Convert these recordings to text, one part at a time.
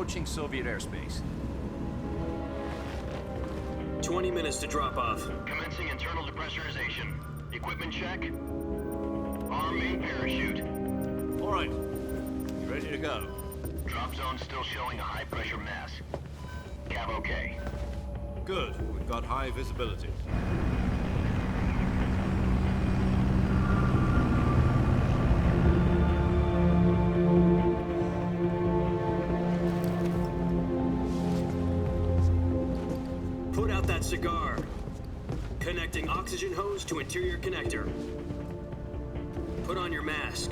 approaching Soviet airspace. 20 minutes to drop off. Commencing internal depressurization. Equipment check. Arm main parachute. All right. You ready to go? Drop zone still showing a high pressure mass. Cav okay. Good. We've got high visibility. Put out that cigar. Connecting oxygen hose to interior connector. Put on your mask.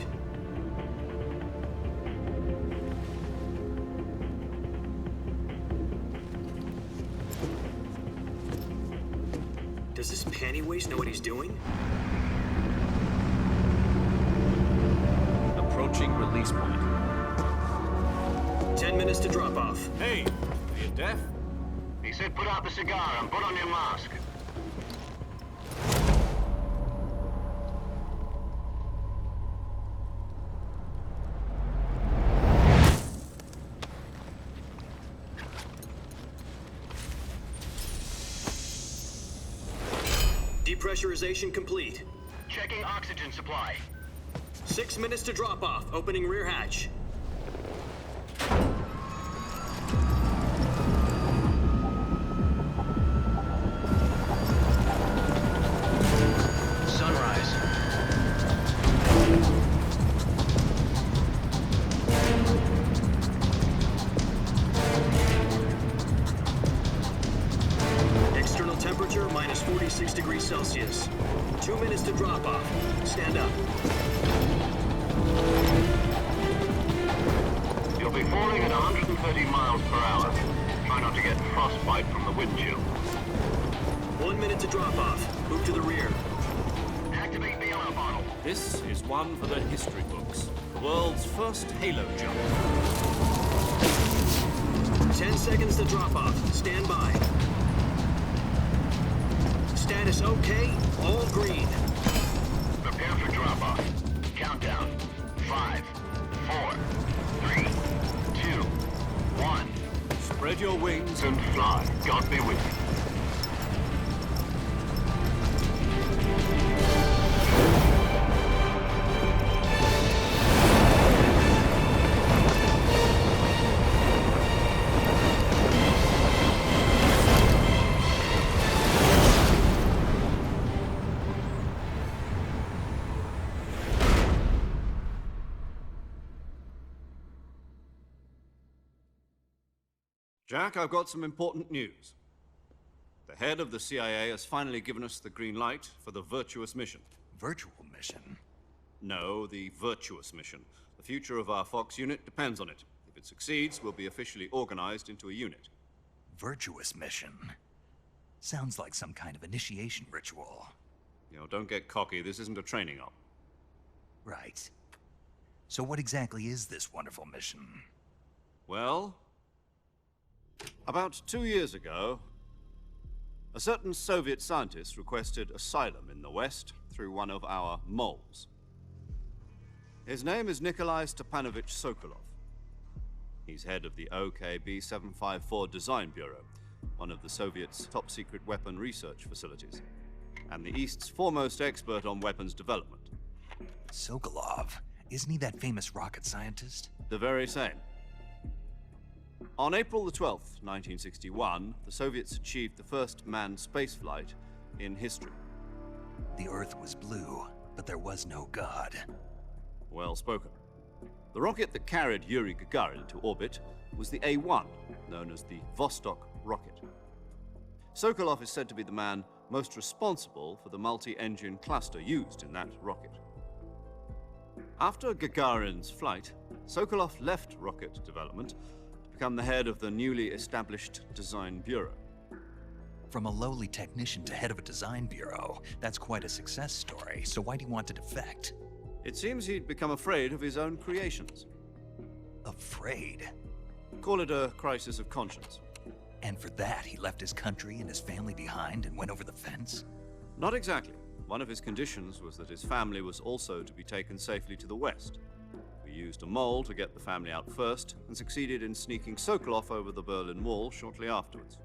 Does this panty waste know what he's doing? Approaching release point. 10 minutes to drop off. Hey, are you deaf? He said put out the cigar and put on your mask. Depressurization complete. Checking oxygen supply. 6 minutes to drop off. Opening rear hatch. Sunrise. External temperature minus 46 degrees Celsius. 2 minutes to drop off. Stand up. You'll be falling at 130 miles per hour. Try not to get frostbite from the wind chill. 1 minute to drop off. Move to the rear. Activate bailout bottle. This is one for the history books. The world's first halo jump. 10 seconds to drop off. Stand by. Status okay. All green. Prepare for drop-off. Countdown. 5, 4, 3, 2, 1. Spread your wings And fly. God be with you. Jack, I've got some important news. The head of the CIA has finally given us the green light for the Virtuous mission. Virtual mission? No, the Virtuous mission. The future of our Fox unit depends on it. If it succeeds, we'll be officially organized into a unit. Virtuous mission? Sounds like some kind of initiation ritual. You know, don't get cocky. This isn't a training op. Right. So what exactly is this wonderful mission? Well, about 2 years ago, a certain Soviet scientist requested asylum in the West through one of our moles. His name is Nikolai Stepanovich Sokolov. He's head of the OKB-754 Design Bureau, one of the Soviets' top-secret weapon research facilities, and the East's foremost expert on weapons development. Sokolov? Isn't he that famous rocket scientist? The very same. On April the 12th, 1961, the Soviets achieved the first manned spaceflight in history. The Earth was blue, but there was no God. Well spoken. The rocket that carried Yuri Gagarin to orbit was the A-1, known as the Vostok rocket. Sokolov is said to be the man most responsible for the multi-engine cluster used in that rocket. After Gagarin's flight, Sokolov left rocket development to become the head of the newly established Design Bureau. From a lowly technician to head of a design bureau, that's quite a success story, so why do you want to defect? It seems he'd become afraid of his own creations. Afraid? Call it a crisis of conscience. And for that, he left his country and his family behind and went over the fence? Not exactly. One of his conditions was that his family was also to be taken safely to the West. We We used a mole to get the family out first and succeeded in sneaking Sokolov over the Berlin Wall shortly afterwards.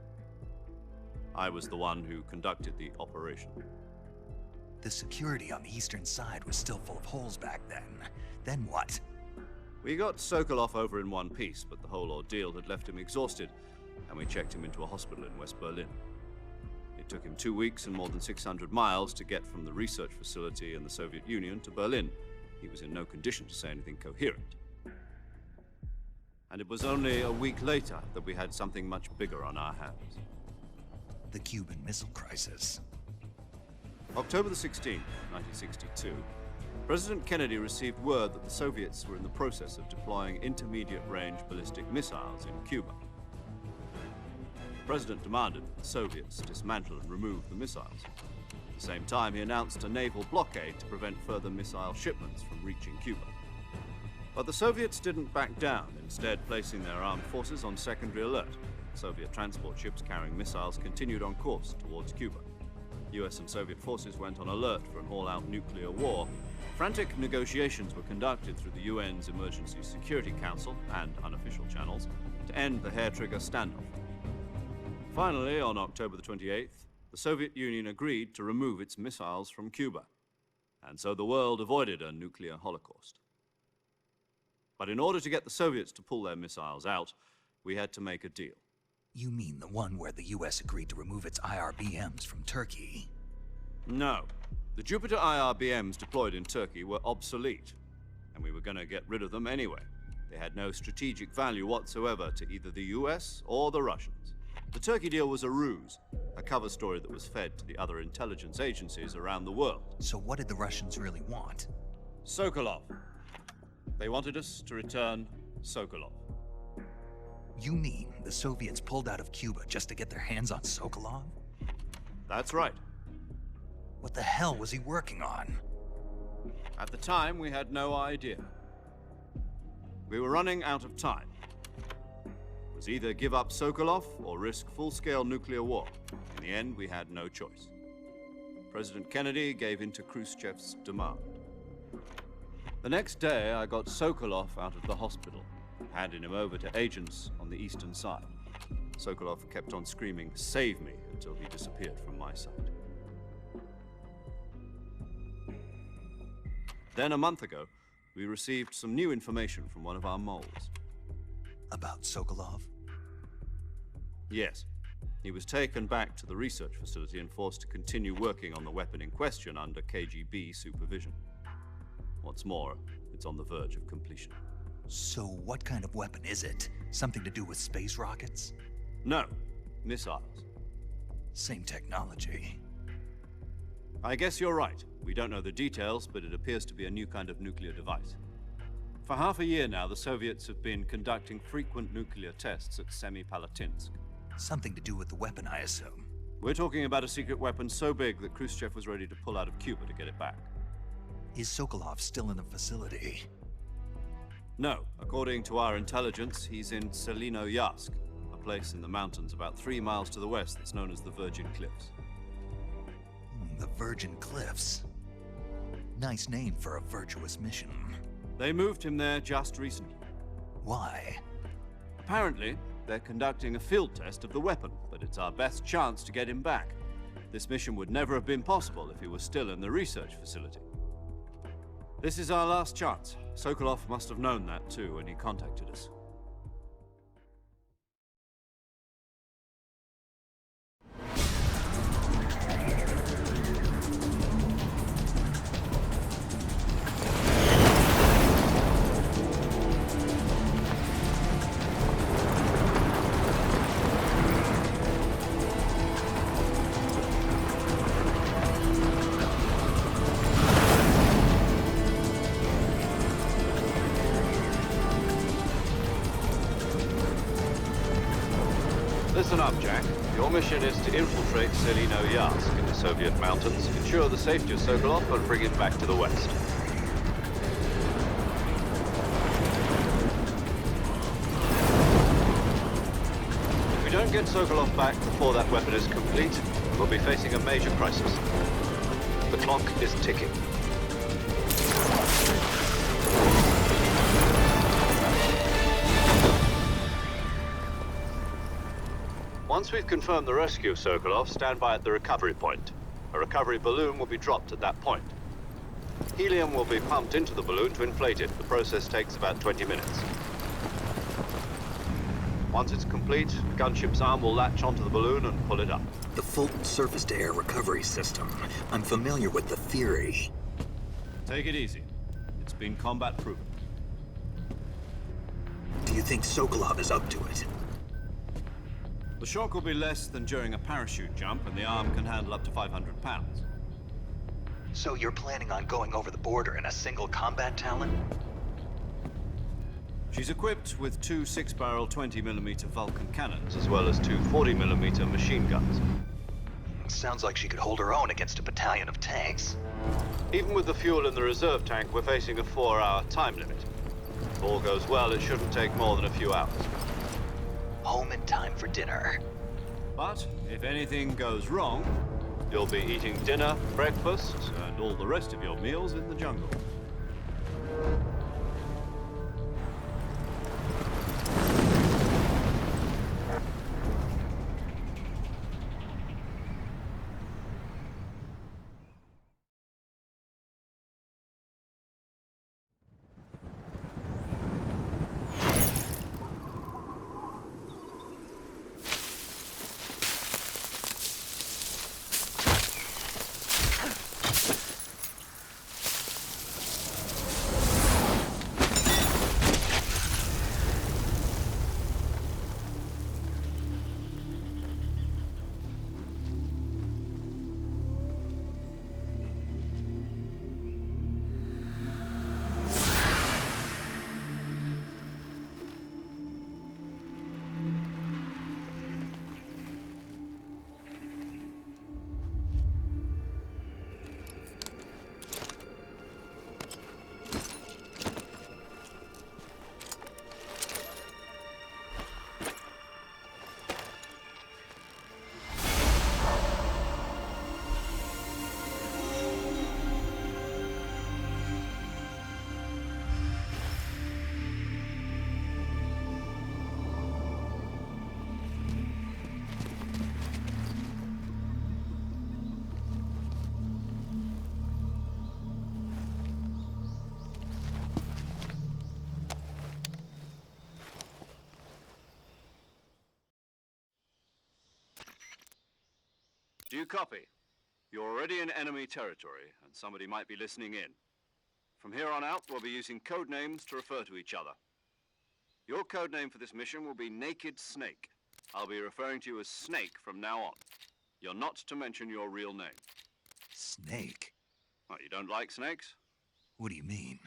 I was the one who conducted the operation. The security on the eastern side was still full of holes back then. Then what? We got Sokolov over in one piece, but the whole ordeal had left him exhausted, and we checked him into a hospital in West Berlin. It took him 2 weeks and more than 600 miles to get from the research facility in the Soviet Union to Berlin. He was in no condition to say anything coherent. And it was only a week later that we had something much bigger on our hands. The Cuban Missile Crisis. October the 16th, 1962, President Kennedy received word that the Soviets were in the process of deploying intermediate-range ballistic missiles in Cuba. The President demanded that the Soviets dismantle and remove the missiles. At the same time, he announced a naval blockade to prevent further missile shipments from reaching Cuba. But the Soviets didn't back down, instead placing their armed forces on secondary alert. Soviet transport ships carrying missiles continued on course towards Cuba. US and Soviet forces went on alert for an all-out nuclear war. Frantic negotiations were conducted through the UN's Emergency Security Council and unofficial channels to end the hair-trigger standoff. Finally, on October the 28th, the Soviet Union agreed to remove its missiles from Cuba, and so the world avoided a nuclear holocaust. But in order to get the Soviets to pull their missiles out, we had to make a deal. You mean the one where the US agreed to remove its IRBMs from Turkey? No. The Jupiter IRBMs deployed in Turkey were obsolete, and we were going to get rid of them anyway. They had no strategic value whatsoever to either the US or the Russians. The Turkey deal was a ruse, a cover story that was fed to the other intelligence agencies around the world. So what did the Russians really want? Sokolov. They wanted us to return Sokolov. You mean the Soviets pulled out of Cuba just to get their hands on Sokolov? That's right. What the hell was he working on? At the time, we had no idea. We were running out of time. It was either give up Sokolov or risk full-scale nuclear war. In the end, we had no choice. President Kennedy gave in to Khrushchev's demand. The next day, I got Sokolov out of the hospital, handing him over to agents on the eastern side. Sokolov kept on screaming, "Save me," until he disappeared from my sight. Then, a month ago, we received some new information from one of our moles. About Sokolov? Yes. He was taken back to the research facility and forced to continue working on the weapon in question under KGB supervision. What's more, it's on the verge of completion. So what kind of weapon is it? Something to do with space rockets? No, missiles. Same technology. I guess you're right. We don't know the details, but it appears to be a new kind of nuclear device. For half a year now, the Soviets have been conducting frequent nuclear tests at Semipalatinsk. Something to do with the weapon, I assume. We're talking about a secret weapon so big that Khrushchev was ready to pull out of Cuba to get it back. Is Sokolov still in the facility? No. According to our intelligence, he's in Selinoyarsk, a place in the mountains about 3 miles to the west that's known as the Virgin Cliffs. The Virgin Cliffs. Nice name for a virtuous mission. They moved him there just recently. Why? Apparently, they're conducting a field test of the weapon, but it's our best chance to get him back. This mission would never have been possible if he was still in the research facility. This is our last chance. Sokolov must have known that too when he contacted us. Listen up, Jack. Your mission is to infiltrate Selinoyarsk in the Soviet mountains, ensure the safety of Sokolov, and bring him back to the west. If we don't get Sokolov back before that weapon is complete, we'll be facing a major crisis. The clock is ticking. Once we've confirmed the rescue of Sokolov, stand by at the recovery point. A recovery balloon will be dropped at that point. Helium will be pumped into the balloon to inflate it. The process takes about 20 minutes. Once it's complete, the gunship's arm will latch onto the balloon and pull it up. The Fulton surface-to-air recovery system. I'm familiar with the theory. Take it easy. It's been combat-proven. Do you think Sokolov is up to it? The shock will be less than during a parachute jump, and the arm can handle up to 500 pounds. So you're planning on going over the border in a single combat Talon? She's equipped with two 6-barrel 20mm Vulcan cannons, as well as two 40mm machine guns. Sounds like she could hold her own against a battalion of tanks. Even with the fuel in the reserve tank, we're facing a 4-hour time limit. If all goes well, it shouldn't take more than a few hours. Home in time for dinner. But if anything goes wrong, you'll be eating dinner, breakfast, and all the rest of your meals in the jungle. Do you copy? You're already in enemy territory, and somebody might be listening in. From here on out, we'll be using code names to refer to each other. Your code name for this mission will be Naked Snake. I'll be referring to you as Snake from now on. You're not to mention your real name. Snake? Well, you don't like snakes? What do you mean?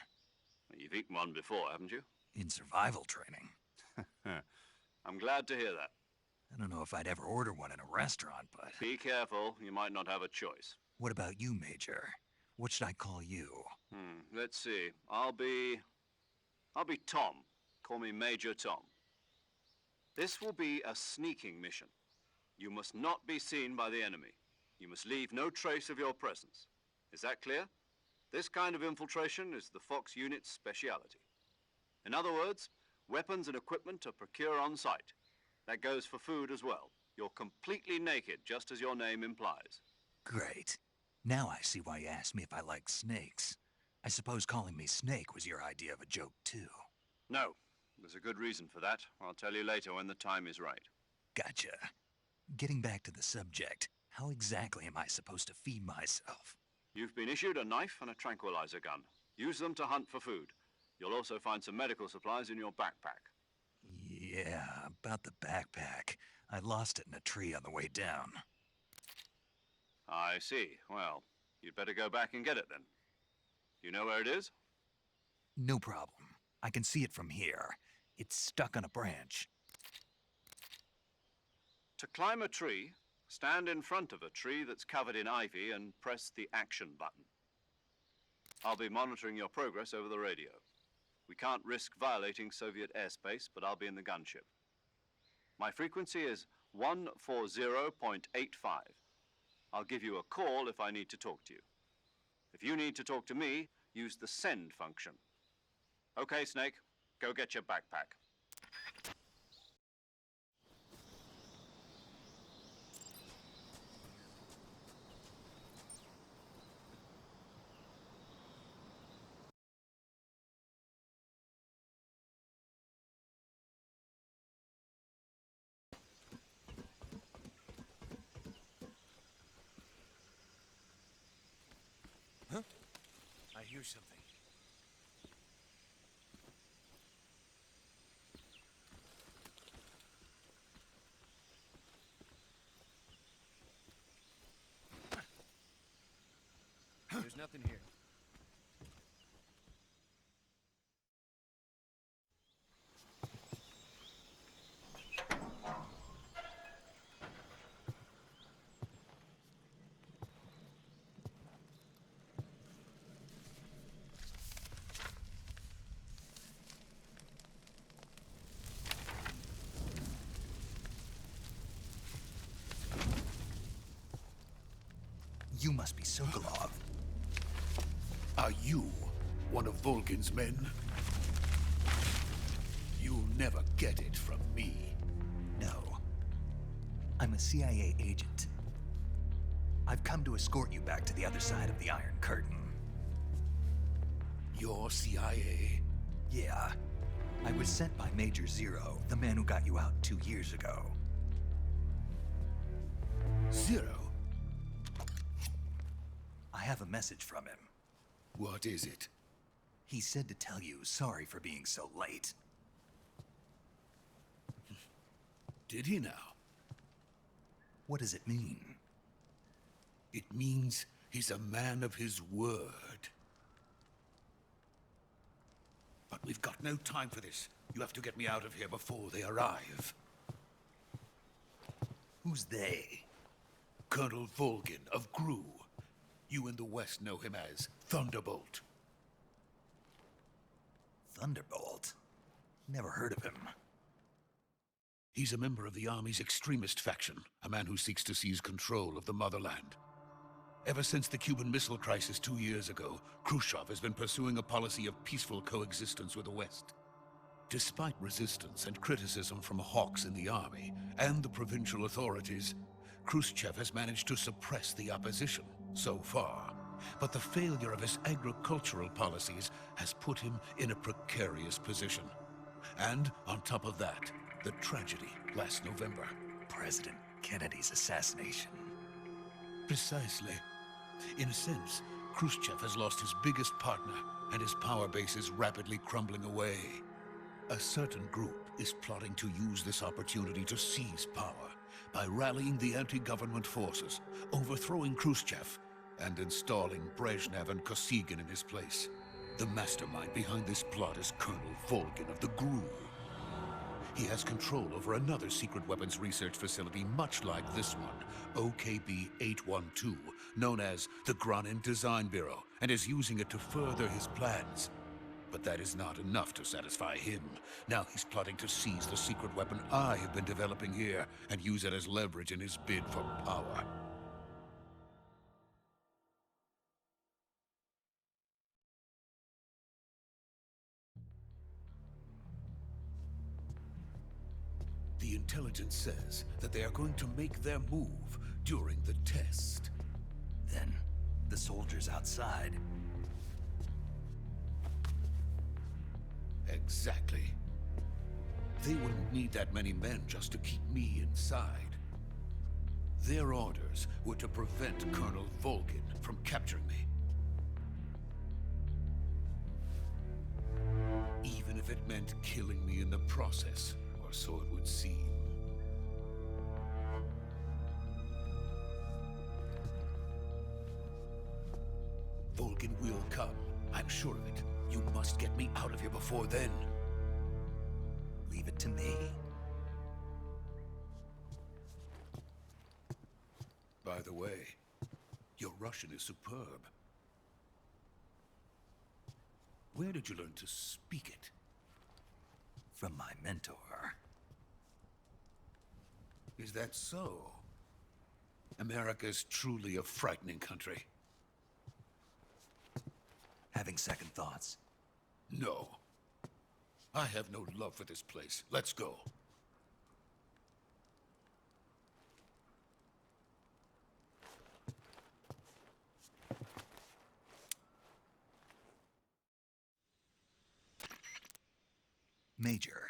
Well, you've eaten one before, haven't you? In survival training? I'm glad to hear that. I don't know if I'd ever order one in a restaurant, but... Be careful, you might not have a choice. What about you, Major? What should I call you? Let's see. I'll be Tom. Call me Major Tom. This will be a sneaking mission. You must not be seen by the enemy. You must leave no trace of your presence. Is that clear? This kind of infiltration is the Fox unit's speciality. In other words, weapons and equipment are procured on site. That goes for food as well. You're completely naked, just as your name implies. Great. Now I see why you asked me if I like snakes. I suppose calling me Snake was your idea of a joke, too. No. There's a good reason for that. I'll tell you later when the time is right. Gotcha. Getting back to the subject, how exactly am I supposed to feed myself? You've been issued a knife and a tranquilizer gun. Use them to hunt for food. You'll also find some medical supplies in your backpack. Yeah, about the backpack. I lost it in a tree on the way down. I see. Well, you'd better go back and get it then. You know where it is? No problem. I can see it from here. It's stuck on a branch. To climb a tree, stand in front of a tree that's covered in ivy and press the action button. I'll be monitoring your progress over the radio. We can't risk violating Soviet airspace, but I'll be in the gunship. My frequency is 140.85. I'll give you a call if I need to talk to you. If you need to talk to me, use the send function. Okay, Snake, go get your backpack. hear something. There's nothing here. You must be Sokolov. Are you one of Volgin's men? You'll never get it from me. No. I'm a CIA agent. I've come to escort you back to the other side of the Iron Curtain. You're CIA? Yeah. I was sent by Major Zero, the man who got you out 2 years ago. Zero? I have a message from him. What is it? He said to tell you sorry for being so late. Did he now? What does it mean? It means he's a man of his word. But we've got no time for this. You have to get me out of here before they arrive. Who's they? Colonel Volgin of GRU. You in the West know him as Thunderbolt. Thunderbolt? Never heard of him. He's a member of the Army's extremist faction, a man who seeks to seize control of the motherland. Ever since the Cuban Missile Crisis 2 years ago, Khrushchev has been pursuing a policy of peaceful coexistence with the West. Despite resistance and criticism from hawks in the Army and the provincial authorities, Khrushchev has managed to suppress the opposition so far. But the failure of his agricultural policies has put him in a precarious position. And on top of that, the tragedy last November. President Kennedy's assassination. Precisely. In a sense, Khrushchev has lost his biggest partner, and his power base is rapidly crumbling away. A certain group is plotting to use this opportunity to seize power by rallying the anti-government forces, overthrowing Khrushchev, and installing Brezhnev and Kosygin in his place. The mastermind behind this plot is Colonel Volgin of the GRU. He has control over another secret weapons research facility much like this one, OKB-812, known as the Granin Design Bureau, and is using it to further his plans. But that is not enough to satisfy him. Now he's plotting to seize the secret weapon I have been developing here and use it as leverage in his bid for power. The intelligence says that they are going to make their move during the test. Then, the soldiers outside. Exactly. They wouldn't need that many men just to keep me inside. Their orders were to prevent Colonel Volgin from capturing me. Even if it meant killing me in the process, or so it would seem. Volgin will come. I'm sure of it. You must get me out of here before then. Leave it to me. By the way, your Russian is superb. Where did you learn to speak it? From my mentor. Is that so? America's truly a frightening country. Having second thoughts. No. I have no love for this place. Let's go. Major.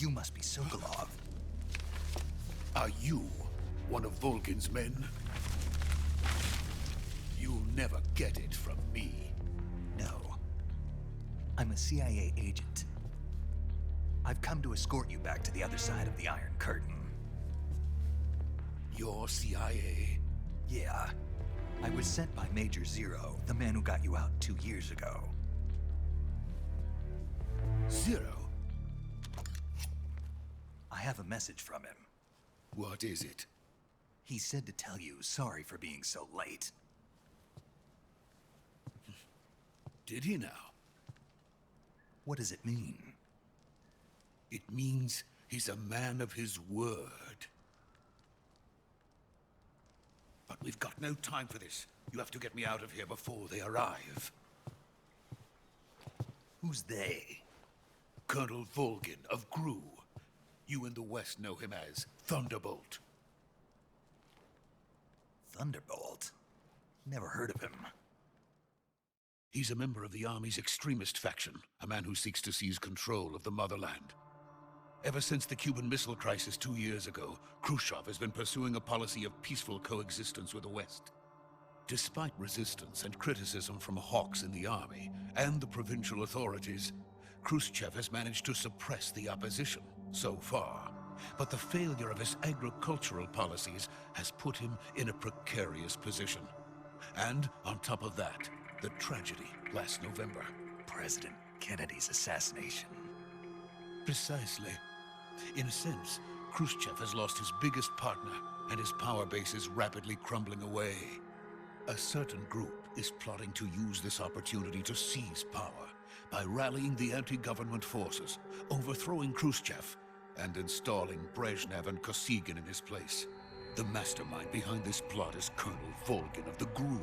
You must be Sokolov. Are you one of Volgin's men? You'll never get it from me. No. I'm a CIA agent. I've come to escort you back to the other side of the Iron Curtain. You're CIA? Yeah. I was sent by Major Zero, the man who got you out 2 years ago. Zero? I have a message from him. What is it? He said to tell you sorry for being so late. Did he now? What does it mean? It means he's a man of his word. But we've got no time for this. You have to get me out of here before they arrive. Who's they? Colonel Volgin of GRU. You in the West know him as Thunderbolt. Thunderbolt? Never heard of him. He's a member of the Army's extremist faction, a man who seeks to seize control of the motherland. Ever since the Cuban Missile Crisis 2 years ago, Khrushchev has been pursuing a policy of peaceful coexistence with the West. Despite resistance and criticism from hawks in the army and the provincial authorities, Khrushchev has managed to suppress the opposition so far. But the failure of his agricultural policies has put him in a precarious position. And on top of that, the tragedy last November. President Kennedy's assassination. Precisely. In a sense, Khrushchev has lost his biggest partner, and his power base is rapidly crumbling away. A certain group is plotting to use this opportunity to seize power by rallying the anti-government forces, overthrowing Khrushchev, and installing Brezhnev and Kosygin in his place. The mastermind behind this plot is Colonel Volgin of the GRU.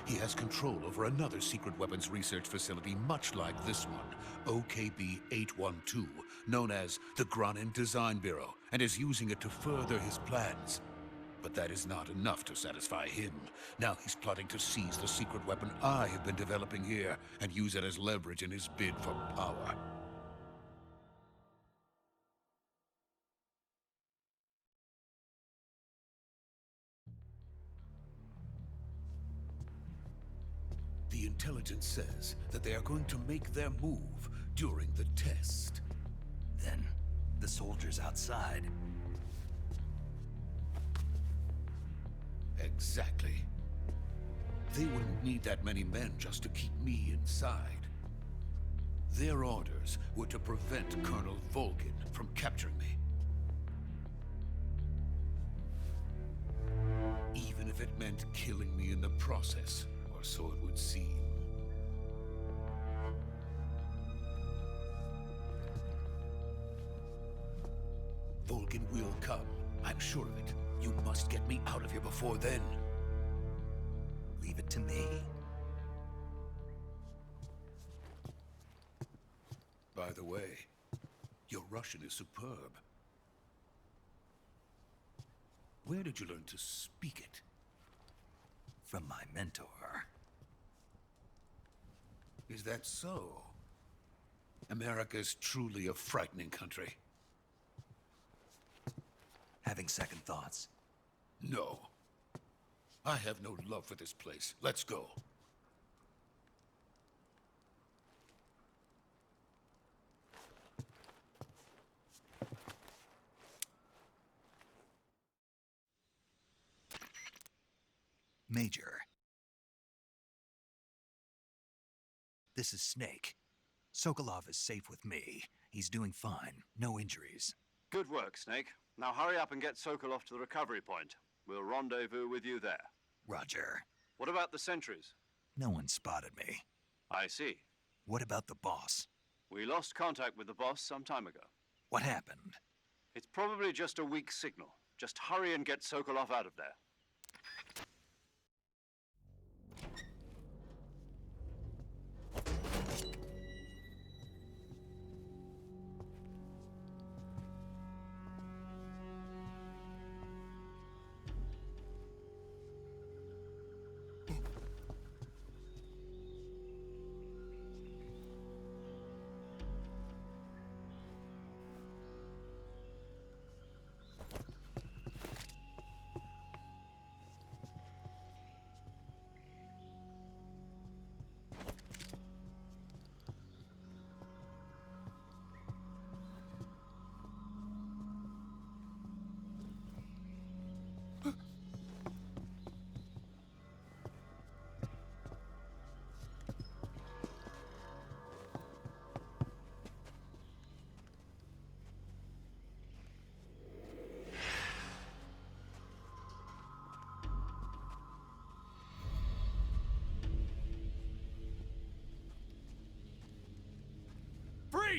He has control over another secret weapons research facility much like this one, OKB-812, known as the Granin Design Bureau, and is using it to further his plans. But that is not enough to satisfy him. Now he's plotting to seize the secret weapon I have been developing here and use it as leverage in his bid for power. The intelligence says that they are going to make their move during the test. Then, the soldiers outside. Exactly. They wouldn't need that many men just to keep me inside. Their orders were to prevent Colonel Volgin from capturing me. Even if it meant killing me in the process, or so it would seem. Volgin will come. I'm sure of it. You must get me out of here before then. Leave it to me. By the way, your Russian is superb. Where did you learn to speak it? From my mentor. Is that so? America's truly a frightening country. Having second thoughts. No. I have no love for this place. Let's go. Major. This is Snake. Sokolov is safe with me. He's doing fine. No injuries. Good work, Snake. Now hurry up and get Sokolov to the recovery point. We'll rendezvous with you there. Roger. What about the sentries? No one spotted me. I see. What about the boss? We lost contact with the boss some time ago. What happened? It's probably just a weak signal. Just hurry and get Sokolov out of there.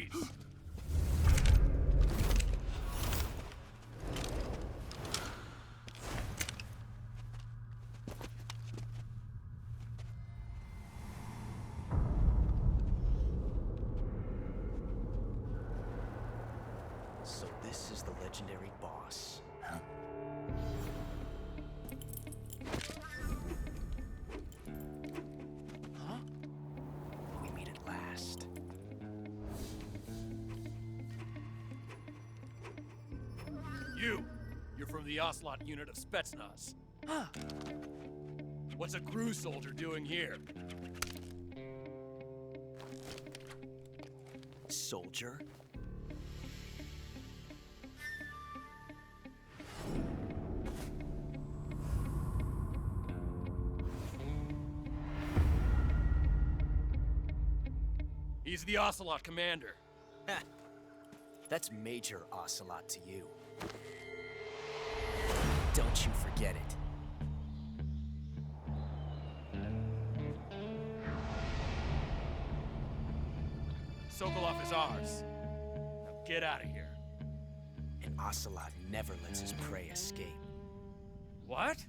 Freeze! So this is the legendary boss. Huh? We meet at last. You're from the Ocelot unit of Spetsnaz. Huh. What's a GRU soldier doing here? Soldier? He's the Ocelot commander. Ha! That's Major Ocelot to you. Don't you forget it. Sokolov is ours. Now get out of here. And Ocelot never lets his prey escape. What?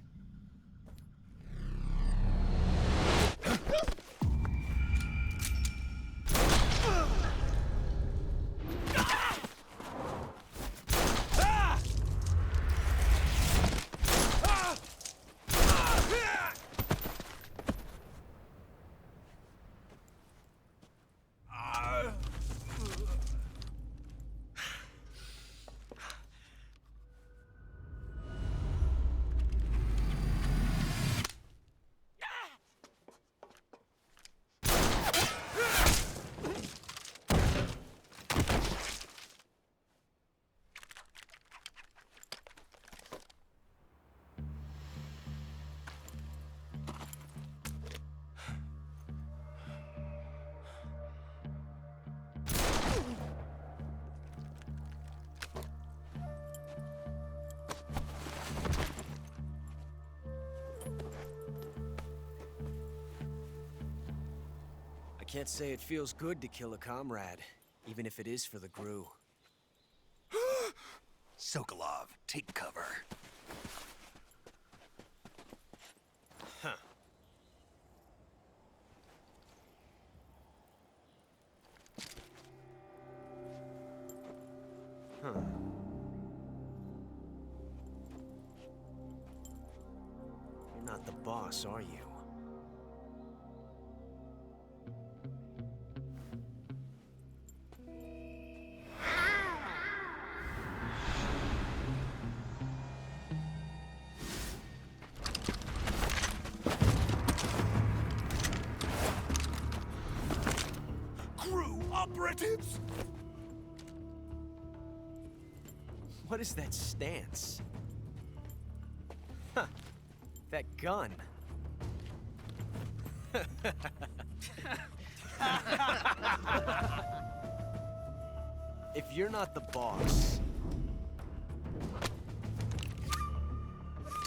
I can't say it feels good to kill a comrade, even if it is for the GRU. Sokolov, take cover. Huh. Huh. You're not the boss, are you? GRU operatives! What is that stance? Huh. That gun. If you're not the boss,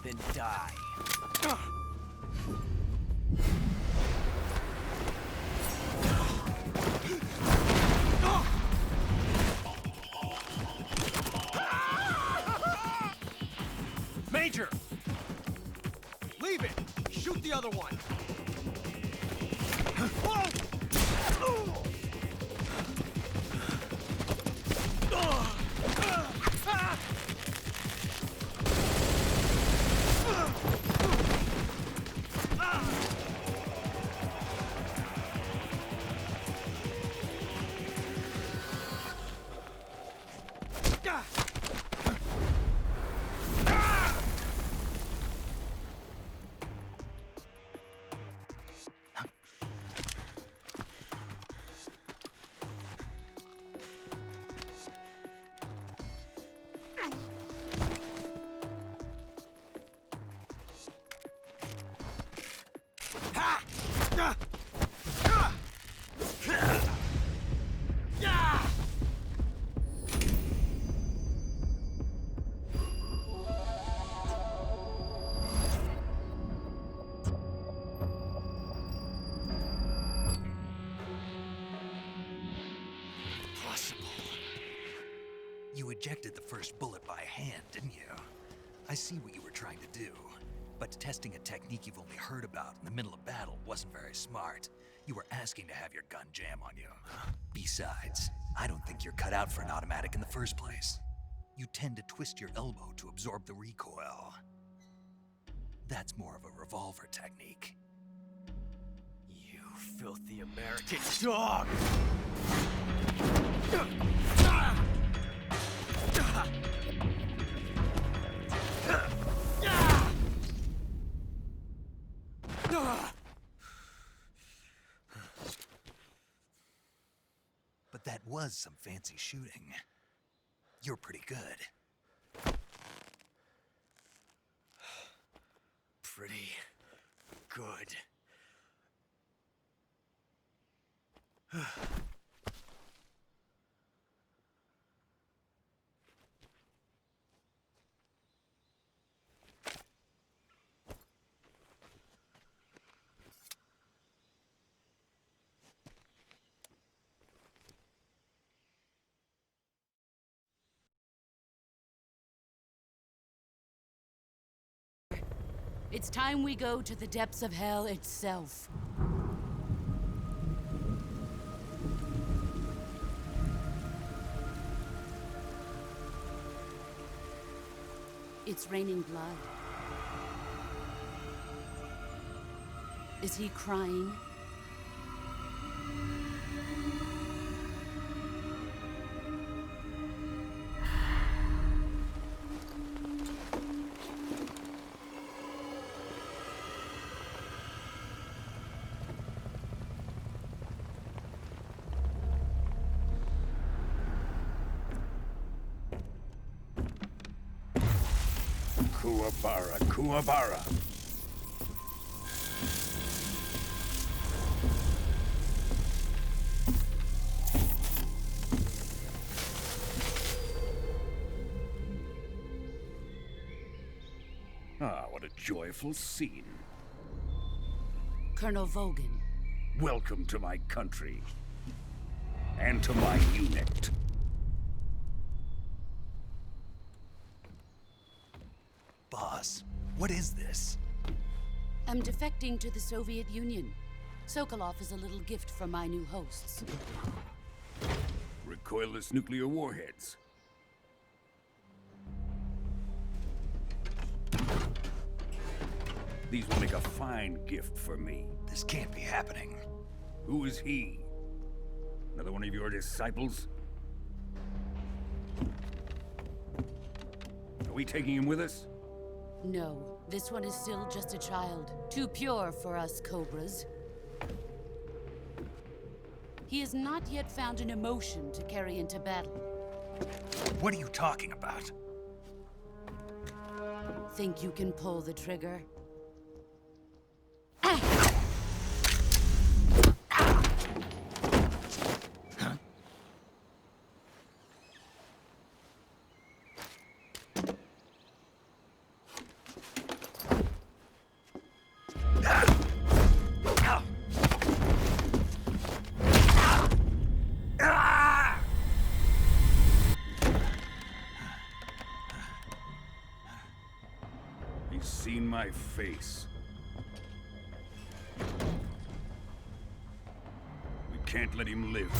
then die. Major! Leave it! Shoot the other one! ejected the first bullet by hand, didn't you? I see what you were trying to do. But testing a technique you've only heard about in the middle of battle wasn't very smart. You were asking to have your gun jam on you. Besides, I don't think you're cut out for an automatic in the first place. You tend to twist your elbow to absorb the recoil. That's more of a revolver technique. You filthy American dog! But that was some fancy shooting. You're pretty good. Pretty good. It's time we go to the depths of hell itself. It's raining blood. Is he crying? Kuwabara, Kuwabara. Ah, what a joyful scene. Colonel Vogan. Welcome to my country. And to my unit. Boss, what is this? I'm defecting to the Soviet Union. Sokolov is a little gift from my new hosts. Recoilless nuclear warheads. These will make a fine gift for me. This can't be happening. Who is he? Another one of your disciples? Are we taking him with us? No, this one is still just a child. Too pure for us Cobras. He has not yet found an emotion to carry into battle. What are you talking about? Think you can pull the trigger? He's seen my face. We can't let him live.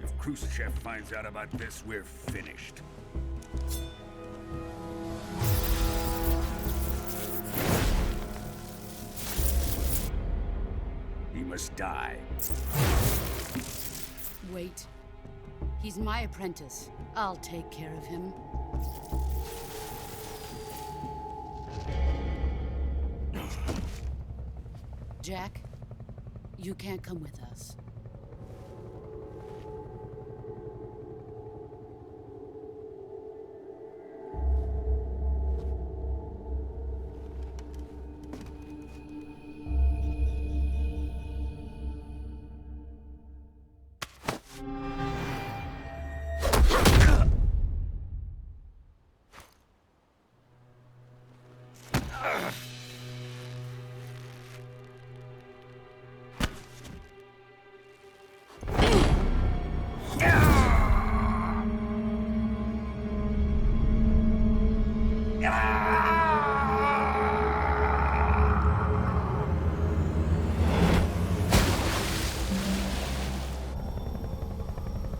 If Khrushchev finds out about this, we're finished. He must die. Wait. He's my apprentice. I'll take care of him. Jack, you can't come with us.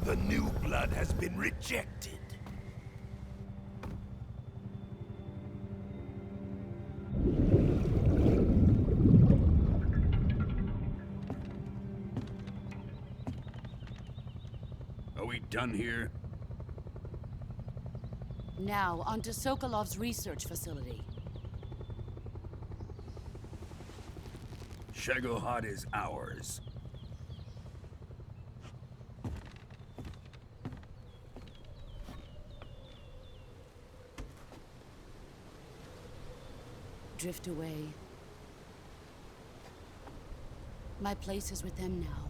The new blood has been rejected. Are we done here? Now, onto Sokolov's research facility. Shagohod is ours. Drift away. My place is with them now.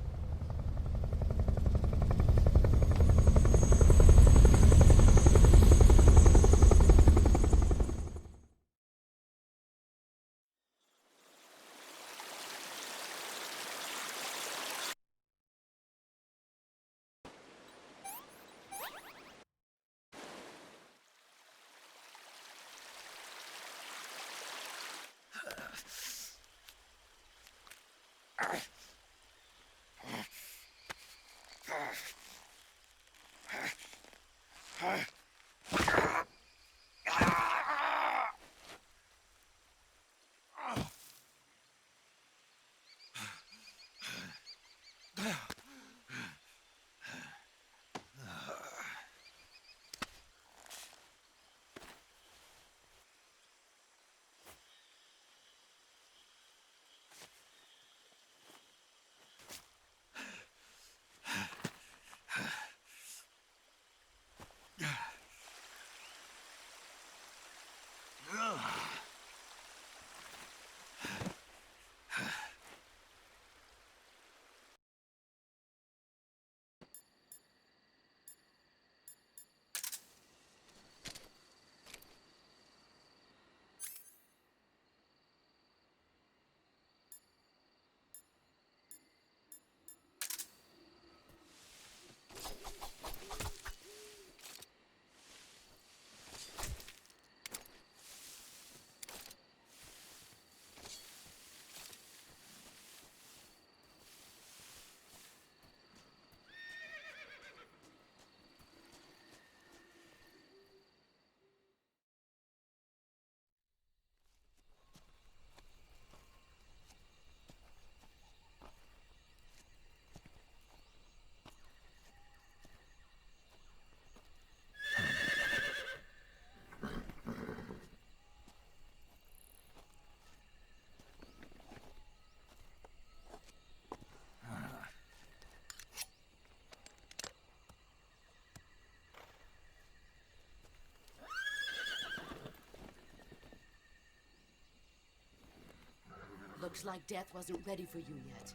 Looks like death wasn't ready for you yet.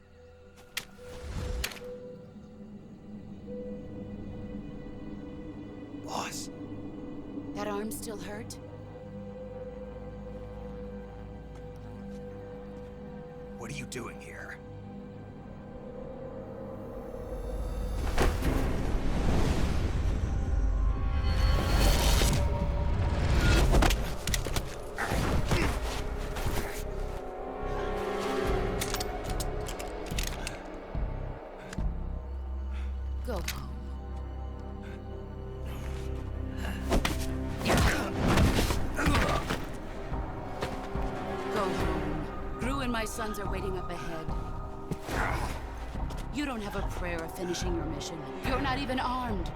Boss, That arm still hurt? what are you doing here? Go home. Go home. Gru and my sons are waiting up ahead. You don't have a prayer of finishing your mission. You're not even armed.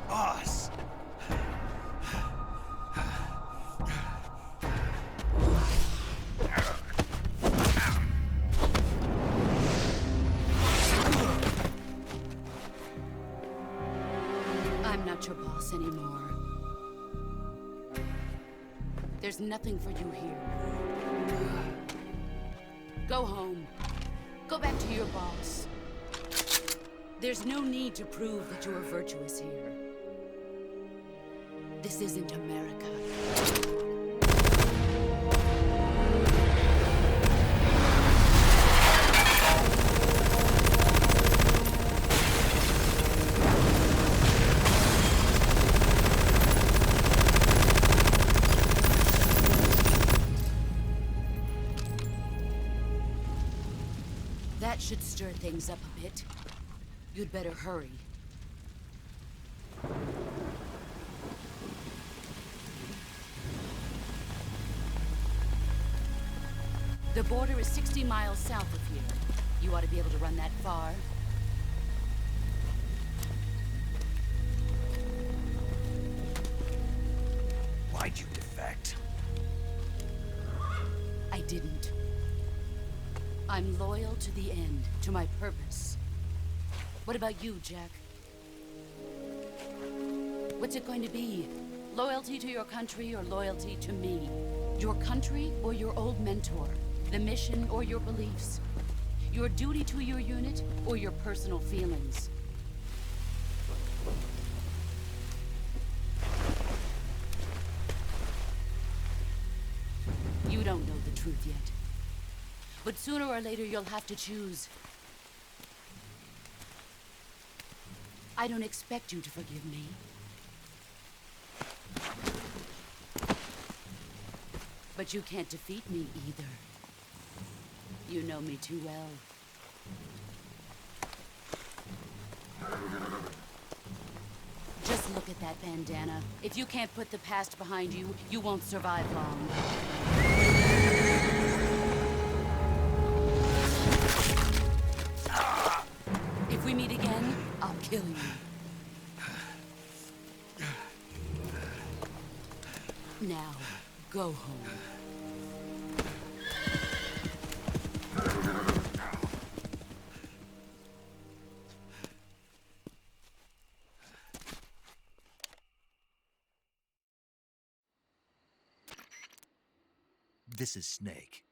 Boss! I'm not your boss anymore. There's nothing for you here. Go home. Go back to your boss. There's no need to prove that you are virtuous here. This isn't America. That should stir stir things up a bit. You'd better hurry. The border is 60 miles south of here. You ought to be able to run that far. Why'd you defect? I didn't. I'm loyal to the end, to my purpose. What about you, Jack? What's it going to be? Loyalty to your country or loyalty to me? Your country or your old mentor? The mission or your beliefs? Your duty to your unit or your personal feelings? You don't know the truth yet. But sooner or later you'll have to choose. I don't expect you to forgive me. But you can't defeat me either. You know me too well. Just look at that bandana. If you can't put the past behind you, you won't survive long. If we meet again, I'll kill you. Now, go home. This is Snake.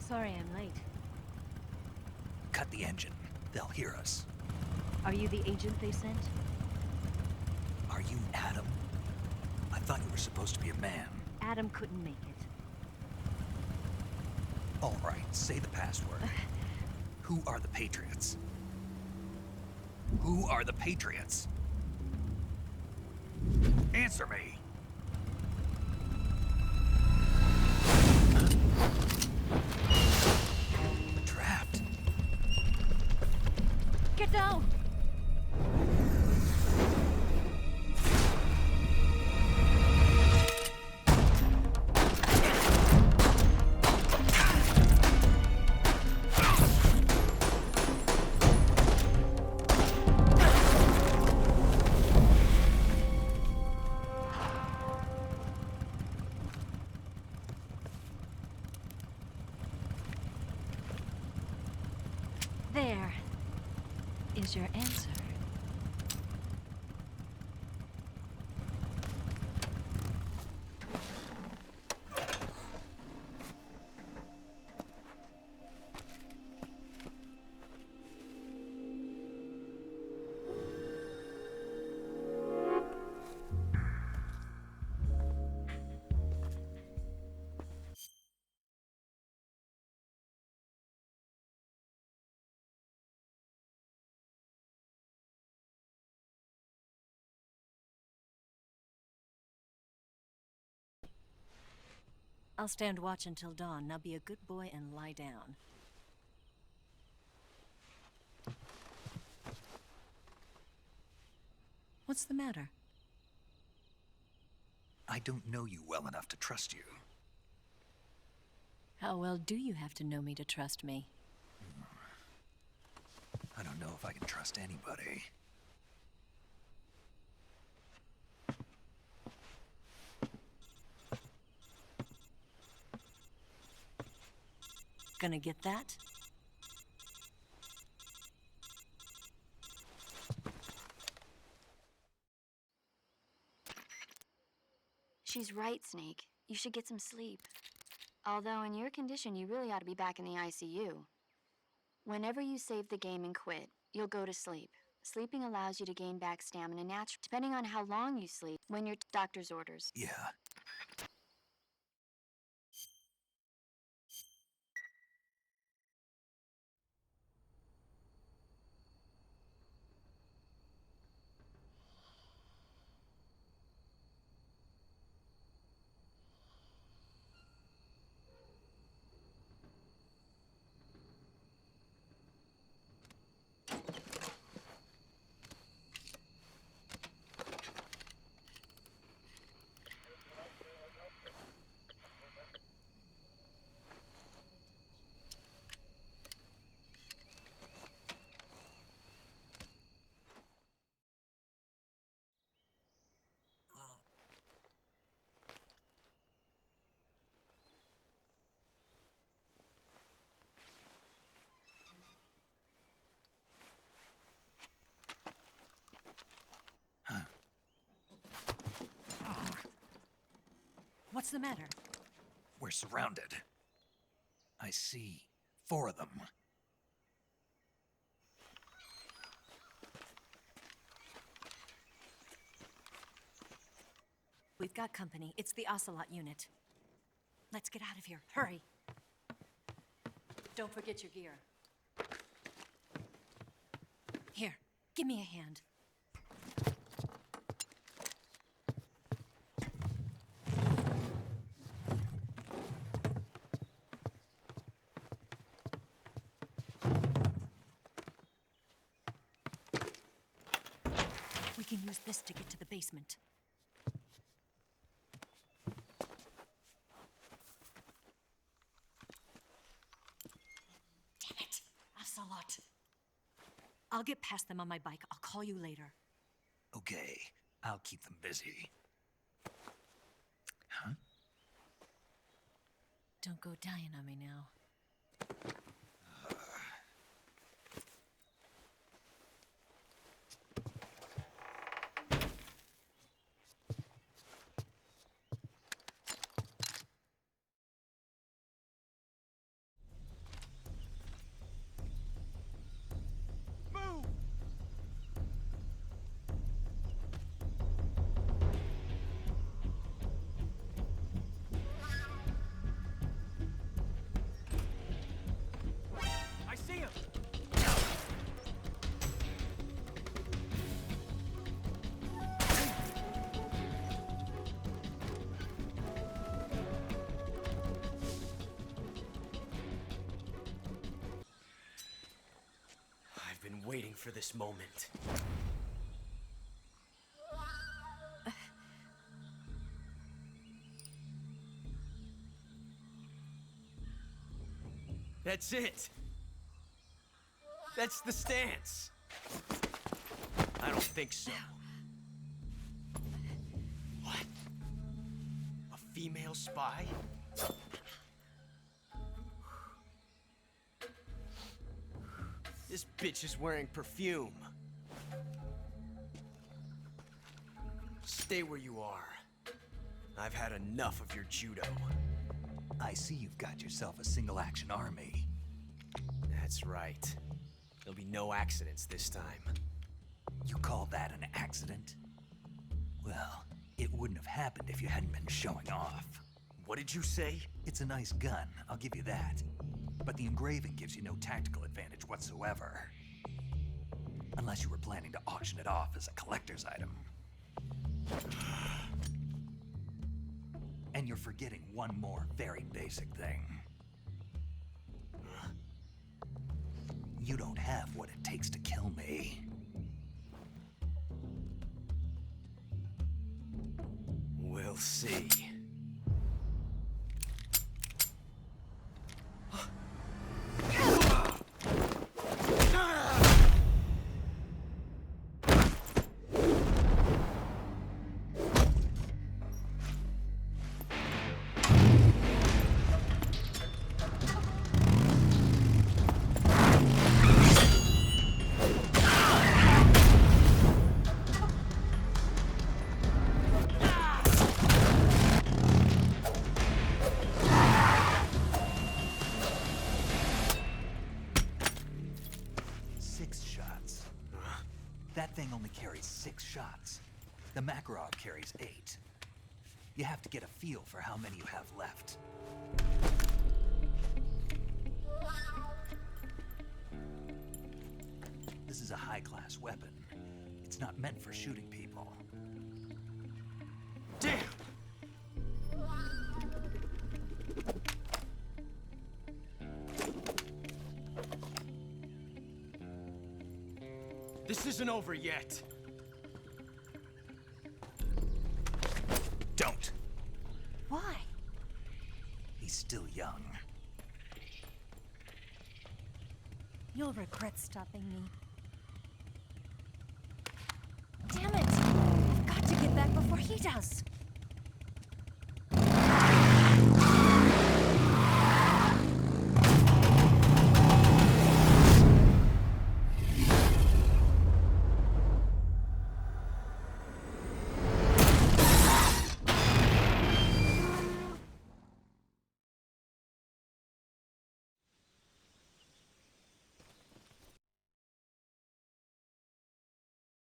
Sorry I'm late. Cut the engine. They'll hear us. Are you the agent they sent? Are you Adam? I thought you were supposed to be a man. Adam couldn't make it. All right, say the password. Who are the Patriots? Who are the Patriots? Answer me! We're trapped. Get down! There is your answer. I'll stand watch until dawn. Now be a good boy and lie down. What's the matter? I don't know you well enough to trust you. How well do you have to know me to trust me? I don't know if I can trust anybody. Gonna get that? She's right, Snake. You should get some sleep. Although in your condition, you really ought to be back in the ICU. Whenever you save the game and quit, you'll go to sleep. Sleeping allows you to gain back stamina naturally, depending on how long you sleep, when your doctor's orders. Yeah. What's the matter? We're surrounded. I see 4 of them. We've got company. It's the Ocelot unit. Let's get out of here. Hurry. Don't forget your gear. Here, give me a hand. We can use this to get to the basement. Damn it! Ocelot. I'll get past them on my bike. I'll call you later. Okay, I'll keep them busy. Huh? Don't go dying on me now. I see him! I've been waiting for this moment. That's it. That's the stance. I don't think so. What? A female spy? This bitch is wearing perfume. Stay where you are. I've had enough of your judo. I see you've got yourself a single-action army. That's right. There'll be no accidents this time. You call that an accident? Well, it wouldn't have happened if you hadn't been showing off. What did you say? It's a nice gun, I'll give you that. But the engraving gives you no tactical advantage whatsoever. Unless you were planning to auction it off as a collector's item. And you're forgetting one more very basic thing. You don't have what it takes to kill me. We'll see. That thing only carries 6 shots. The Makarov carries 8. You have to get a feel for how many you have left. This is a high-class weapon. It's not meant for shooting people. Damn! This isn't over yet. Don't. Why? He's still young. You'll regret stopping me. Damn it! I've got to get back before he does.